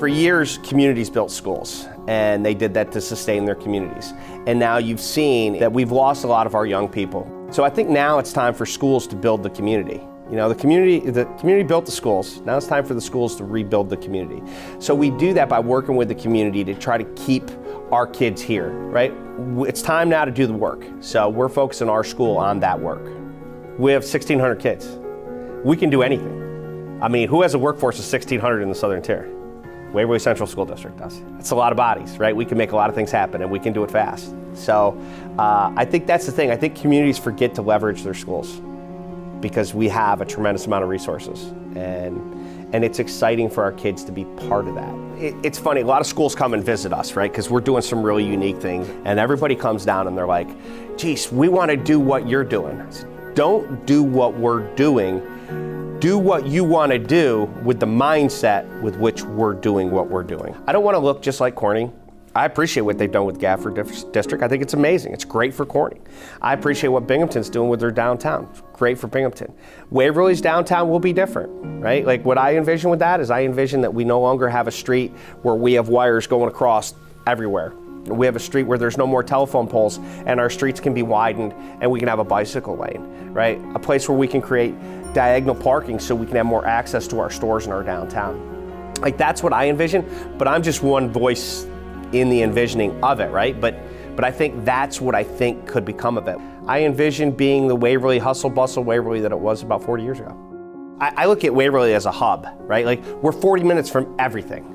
For years, communities built schools, and they did that to sustain their communities. And now you've seen that we've lost a lot of our young people. So I think now it's time for schools to build the community. You know, the community built the schools. Now it's time for the schools to rebuild the community. So we do that by working with the community to try to keep our kids here, right? It's time now to do the work. So we're focusing our school on that work. We have 1,600 kids. We can do anything. I mean, who has a workforce of 1,600 in the Southern Tier? Waverly Central School District does. It's a lot of bodies, right? We can make a lot of things happen, and we can do it fast. So I think that's the thing. I think communities forget to leverage their schools because we have a tremendous amount of resources, and it's exciting for our kids to be part of that. It's funny, a lot of schools come and visit us, right? Because we're doing some really unique things, and everybody comes down and they're like, geez, we want to do what you're doing. I said, don't do what we're doing. Do what you want to do with the mindset with which we're doing what we're doing. I don't want to look just like Corning. I appreciate what they've done with Gafford District. I think it's amazing. It's great for Corning. I appreciate what Binghamton's doing with their downtown. It's great for Binghamton. Waverly's downtown will be different, right? Like what I envision with that is I envision that we no longer have a street where we have wires going across everywhere. We have a street where there's no more telephone poles, and our streets can be widened, and we can have a bicycle lane, right? A place where we can create diagonal parking so we can have more access to our stores in our downtown. Like that's what I envision, but I'm just one voice in the envisioning of it, right? But I think that's what I think could become of it. I envision being the Waverly hustle bustle Waverly that it was about 40 years ago. I look at Waverly as a hub, right? Like we're 40 minutes from everything,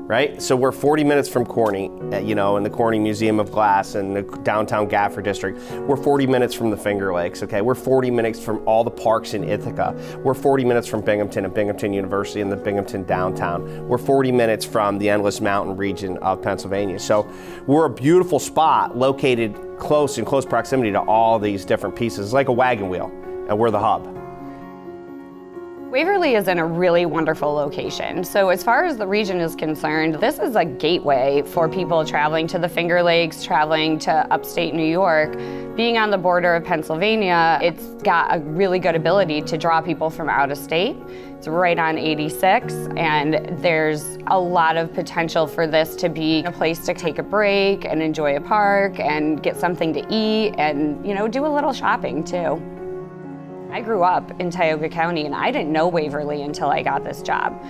right? So we're 40 minutes from Corning, you know, and the Corning Museum of Glass and the downtown Gafford District. We're 40 minutes from the Finger Lakes, okay? We're 40 minutes from all the parks in Ithaca. We're 40 minutes from Binghamton and Binghamton University and the Binghamton downtown. We're 40 minutes from the Endless Mountain region of Pennsylvania. So we're a beautiful spot located in close proximity to all these different pieces. It's like a wagon wheel, and we're the hub. Waverly is in a really wonderful location. So as far as the region is concerned, this is a gateway for people traveling to the Finger Lakes, traveling to upstate New York. Being on the border of Pennsylvania, it's got a really good ability to draw people from out of state. It's right on 86, and there's a lot of potential for this to be a place to take a break and enjoy a park and get something to eat and, you know, do a little shopping too. I grew up in Tioga County, and I didn't know Waverly until I got this job.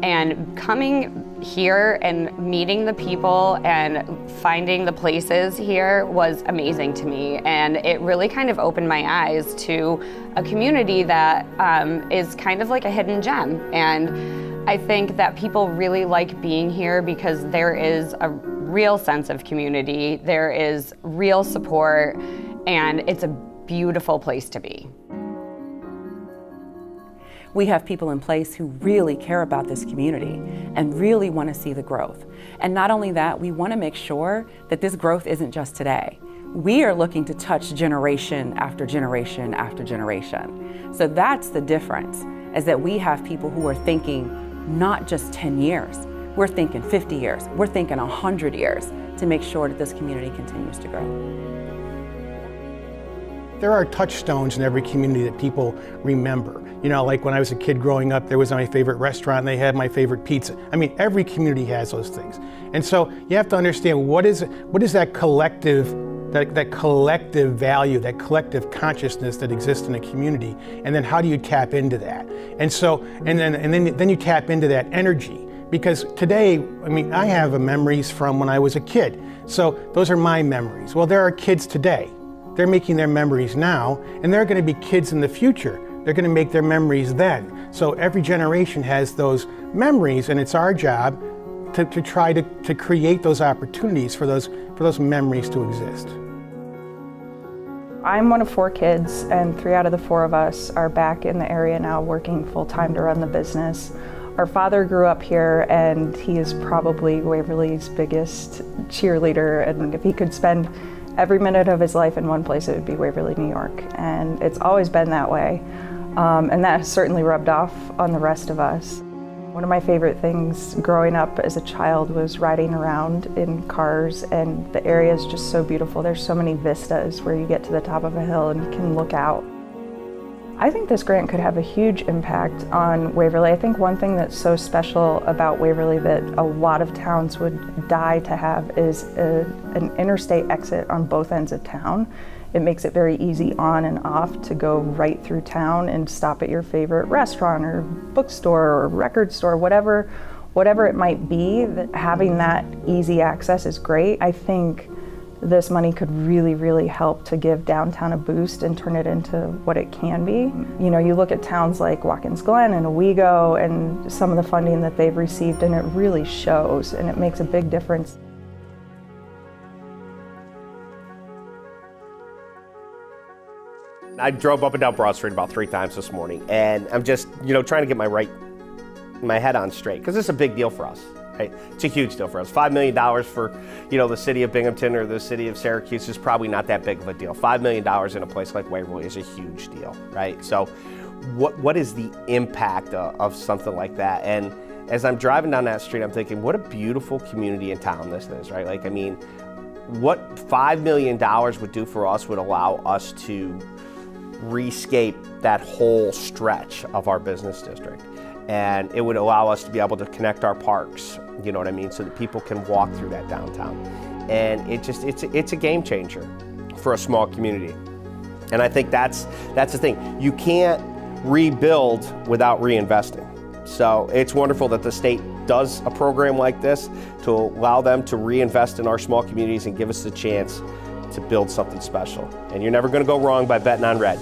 And coming here and meeting the people and finding the places here was amazing to me. And it really kind of opened my eyes to a community that is kind of like a hidden gem. And I think that people really like being here because there is a real sense of community, there is real support, and it's a beautiful place to be. We have people in place who really care about this community and really want to see the growth. And not only that, we want to make sure that this growth isn't just today. We are looking to touch generation after generation after generation. So that's the difference, is that we have people who are thinking not just 10 years, we're thinking 50 years, we're thinking 100 years to make sure that this community continues to grow. There are touchstones in every community that people remember. You know, like when I was a kid growing up, there was my favorite restaurant and they had my favorite pizza. I mean, every community has those things. And so you have to understand what is that collective value, that collective consciousness that exists in a community, and then how do you tap into that? And so, and then you tap into that energy. Because today, I mean, I have memories from when I was a kid. So those are my memories. Well, there are kids today. They're making their memories now, and there are going to be kids in the future. They're going to make their memories then. So every generation has those memories, and it's our job to try to create those opportunities for those memories to exist. I'm one of 4 kids, and 3 out of the 4 of us are back in the area now working full-time to run the business. Our father grew up here, and he is probably Waverly's biggest cheerleader, and if he could spend every minute of his life in one place, it would be Waverly, New York. And it's always been that way. And that has certainly rubbed off on the rest of us. One of my favorite things growing up as a child was riding around in cars, and the area is just so beautiful. There's so many vistas where you get to the top of a hill and you can look out. I think this grant could have a huge impact on Waverly. I think one thing that's so special about Waverly that a lot of towns would die to have is an interstate exit on both ends of town. It makes it very easy on and off to go right through town and stop at your favorite restaurant or bookstore or record store, whatever it might be. Having that easy access is great. I think this money could really, really help to give downtown a boost and turn it into what it can be. You know, you look at towns like Watkins Glen and Owego and some of the funding that they've received, and it really shows, and it makes a big difference. I drove up and down Broad Street about 3 times this morning, and I'm just, trying to get my head on straight, because it's a big deal for us. Right? It's a huge deal for us. $5 million for, the city of Binghamton or the city of Syracuse is probably not that big of a deal. $5 million in a place like Waverly is a huge deal, right? So what is the impact of something like that? And as I'm driving down that street, I'm thinking, what a beautiful community and town this is, right? Like, I mean, what $5 million would do for us would allow us to rescape that whole stretch of our business district. And it would allow us to be able to connect our parks, you know what I mean, so that people can walk through that downtown. And it's a game changer for a small community. And I think that's the thing. You can't rebuild without reinvesting. So it's wonderful that the state does a program like this to allow them to reinvest in our small communities and give us the chance to build something special. And you're never going to go wrong by betting on red.